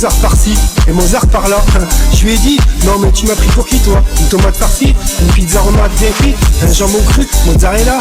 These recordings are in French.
Mozart par-ci et Mozart par-là. Je lui ai dit, non mais tu m'as pris pour qui toi? Une tomate farcie, une pizza romate bien cuite, un jambon cru, mozzarella.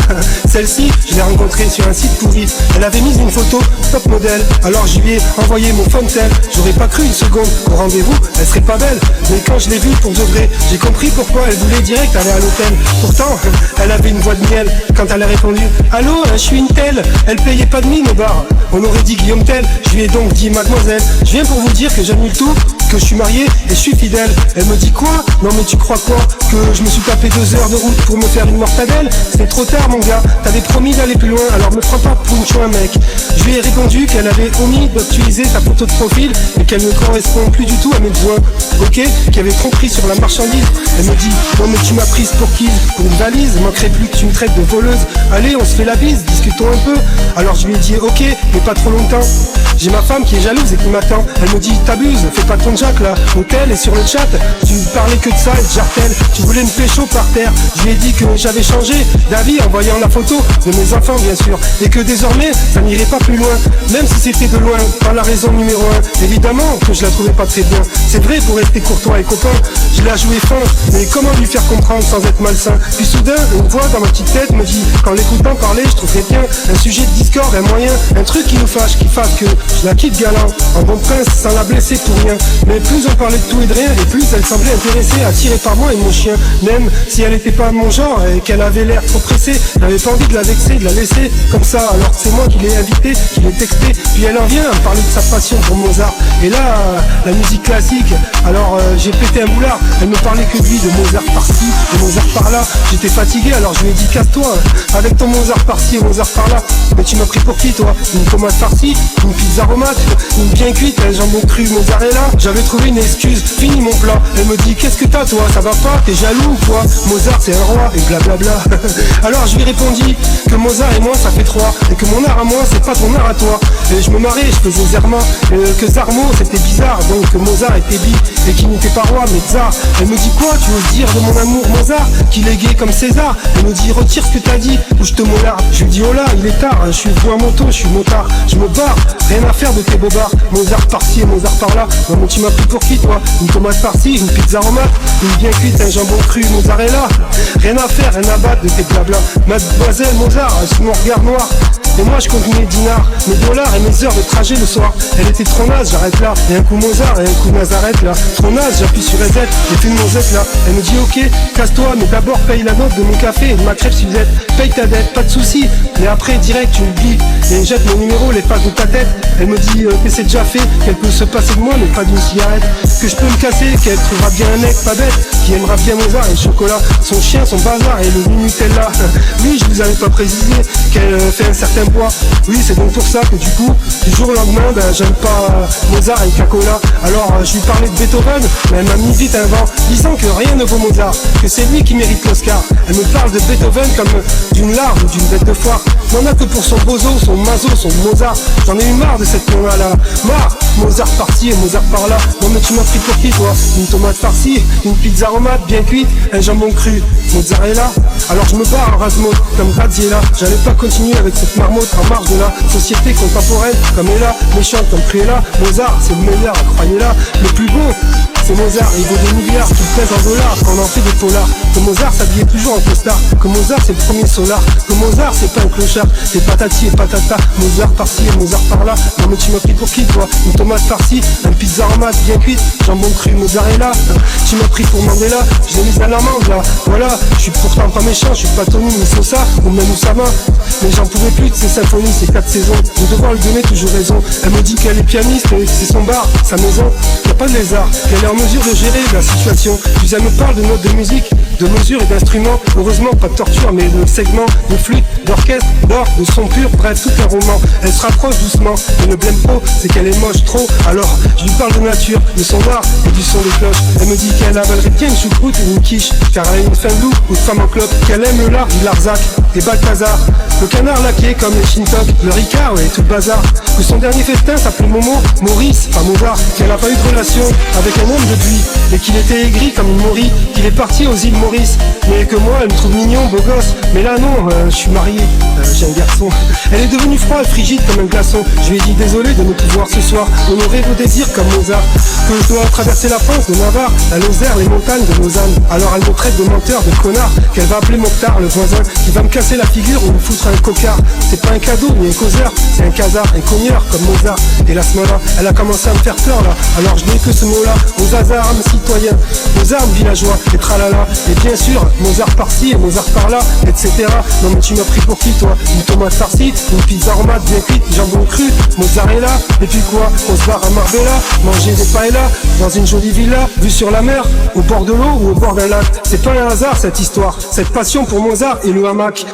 Celle-ci, je l'ai rencontrée sur un site pourri. Elle avait mis une photo top modèle, alors je lui ai envoyé mon fontel. J'aurais pas cru une seconde qu'au rendez-vous, elle serait pas belle. Mais quand je l'ai vue pour de vrai, j'ai compris pourquoi elle voulait direct aller à l'hôtel. Pourtant, elle avait une voix de miel quand elle a répondu, allô, je suis une telle. Elle payait pas de mine au bar, on aurait dit Guillaume Tell. Je lui ai donc dit, mademoiselle, je viens pour vous dire que j'annule tout, que je suis marié et je suis fidèle. Elle me dit quoi? Non mais tu crois quoi? Que je me suis tapé 2 heures de route pour me faire une mortadelle? C'est trop tard mon gars, t'avais promis d'aller plus loin, alors me prends pas pour une chouin mec. Je lui ai répondu qu'elle avait omis d'actualiser sa photo de profil et qu'elle ne correspond plus du tout à mes besoins. Ok, qu'il y avait tromperie sur la marchandise. Elle me dit, non mais tu m'as prise pour qui? Pour une valise? Manquerait plus que tu me traites de voleuse. Allez on se fait la bise, discutons un peu. Alors je lui ai dit ok, mais pas trop longtemps. J'ai ma femme qui est jalouse et qui m'attend. Elle me dit t'abuses, fais pas ton jack là. Hôtel et sur le chat, tu parlais que de ça et de jartel. Tu voulais me pécho par terre. Je lui ai dit que j'avais changé d'avis en voyant la photo de mes enfants bien sûr. Et que désormais ça n'irait pas plus loin. Même si c'était de loin, pas la raison numéro 1. Évidemment que je la trouvais pas très bien. C'est vrai pour rester courtois et copain. Je l'ai joué fin, mais comment lui faire comprendre sans être malsain? Puis soudain, une voix dans ma petite tête me dit, qu'en l'écoutant parler, je trouverais bien un sujet de discorde, un moyen, un truc qui nous fâche, qui fasse que je la quitte galant, en bon prince, sans la blesser pour rien. Mais plus on parlait de tout et de rien, et plus elle semblait intéressée, attirée par moi et mon chien. Même si elle était pas mon genre et qu'elle avait l'air trop pressée, j'avais pas envie de la vexer, de la laisser comme ça, alors que c'est moi qui l'ai invitée, qui l'ai texté. Puis elle en vient à me parler de sa passion pour Mozart. Et là, la musique classique, alors j'ai pété un boulard. Elle me parlait que de lui, de Mozart par-ci, de Mozart par-là. J'étais fatigué, alors je lui ai dit casse-toi, avec ton Mozart par-ci et Mozart par-là. Mais tu m'as pris pour qui toi? Une tomate farcie, une pizza romate, une bien cuite, un jambon cru, mozzarella. J'avais trouvé une excuse, fini mon plat. Elle me dit qu'est-ce que t'as toi, ça va pas, t'es jaloux ou quoi? Mozart c'est un roi et blablabla. Alors je lui répondis que Mozart et moi ça fait 3, et que mon art à moi c'est pas ton art à toi. Et je me marrais, je faisais Zerma, que Zarmo c'était bizarre, donc que Mozart était bi et qu'il n'était pas roi mais tsar. Elle me dit quoi, tu oses dire de mon amour Mozart qu'il est gay comme César? Elle me dit retire ce que t'as dit ou je te mollarde. Je lui dis oh là il est tard, je suis venu en moto, je suis motard, je me barre, rien à faire de tes bobards. Mozart par-ci et Mozart par-là. Non mais tu m'as pris pour qui toi? Une tomate par-ci, une pizza romate, une bien cuite, un jambon cru, mozzarella. Rien à faire, rien à battre de tes blabla. Mademoiselle Mozart, sous mon regard noir. Et moi je compte mes dinars, mes dollars et mes heures de trajet le soir. Elle était trop naze, j'arrête là. Et un coup Mozart et un coup Nazareth là. Trop naze, j'appuie sur reset, et puis une Mozette là. Elle me dit ok, casse-toi, mais d'abord paye la note de mon café et de ma crêpe Suzette. Paye ta dette, pas de soucis. Mais après direct tu oublies et jette mon numéro, les faces de ta tête. Elle me dit que c'est déjà fait, qu'elle peut se passer de moi mais pas d'une cigarette. Que je peux me casser, qu'elle trouvera bien un mec pas bête, qui aimera bien Mozart et le chocolat, son chien, son bazar et le Nutella. Oui, je vous avais pas précisé qu'elle fait un certain poids. Oui, c'est donc pour ça que du coup, du jour au lendemain, j'aime pas Mozart et Cacola. Alors je lui parlais de Beethoven, mais elle m'a mis vite un vent, disant que rien ne vaut Mozart, que c'est lui qui mérite l'Oscar. Elle me parle de Beethoven comme d'une larve ou d'une bête de foire. N'en a que pour son bozo, son mazo, son Mozart. J'en ai eu marre de cette conne là. Marre, Mozart par-ci et Mozart par-là. Non mais tu m'as pris pour qui toi? Une tomate farcie, une pizza romate bien cuite, un jambon cru, mozzarella. Alors je me barre en rase-motte comme Graziella. J'allais pas continuer avec cette marmotte en marge de la société contemporaine. Comme Ella, méchante comme Cruella. Mozart c'est le meilleur, croyez-la. Le plus beau c'est Mozart, il vaut des milliards, qu'il pèse en dollars, qu'on en fait des polars. Que Mozart s'habillait toujours en costard, que Mozart c'est le premier solar, que Mozart c'est pas un clochard, c'est patati et patata, Mozart par-ci et Mozart par-là. Non mais tu m'as pris pour qui toi? Une tomate farcie, un pizza romate bien cuite, jambon cru, mozzarella. Tu m'as pris pour Mandela, je l'ai mise à l'amende là. Voilà, je suis pourtant pas méchant, je suis pas Tony ni Sosa, ou même Oussama. Mais j'en pouvais plus de ces symphonies, ces 4 saisons, de devoir lui donner toujours raison. Elle me dit qu'elle est pianiste et que c'est son bar, sa maison, qu'il n'y a pas de lézard, qu'elle est en mesure de gérer la situation. Puis elle me parle de notes de musique, de mesures et d'instruments. Heureusement pas de torture mais de segments, de flûte, d'orchestre, d'orgue, de son pur, bref tout un roman. Elle se rapproche doucement, elle ne blême pas, c'est qu'elle est moche trop. Alors je lui parle de nature, de son art et du son des cloches. Elle me dit qu'elle avalerait bien une choucroute et une quiche, car elle a une fin de loup ou de femme en clope. Qu'elle aime le lard, du Larzac, des Balthazar, le canard laqué comme les Shintok, le Ricard et tout le bazar. Que son dernier festin s'appelait Momo, Maurice, pas Mozart. Qu'elle a pas eu de relation avec un homme depuis, et qu'il était aigri comme une Maury, qu'il est parti aux îles Maurice. Mais que moi elle me trouve mignon, beau gosse, Mais là non, je suis marié, j'ai un garçon. Elle est devenue froide, frigide comme un glaçon. Je lui ai dit désolé de ne pouvoir ce soir honorer vos désirs comme Mozart. Que je dois traverser la France de Navarre, la Lozère, les montagnes de Lausanne. Alors elle me traite de menteur, de connard, qu'elle va appeler Mokhtar, le voisin, qui va me casser la figure ou me foutre un cocard. C'est pas un cadeau ni un causeur, c'est un casar, un cogneur comme Mozart. Et là ce moment-là, elle a commencé à me faire peur là. Alors je n'ai que ce mot-là, aux armes citoyens, aux armes villageois, et tralala. Et bien sûr, Mozart par-ci et Mozart par-là, etc. Non mais tu m'as pris pour qui toi? Une tomate farcie, une pizza aromate bien cuite, jambon cru, mozzarella. Et puis quoi? On se barre à Marbella, manger des paella dans une jolie villa, vue sur la mer, au bord de l'eau ou au bord d'un lac. C'est pas un hasard cette histoire, cette passion pour Mozart et le hamac.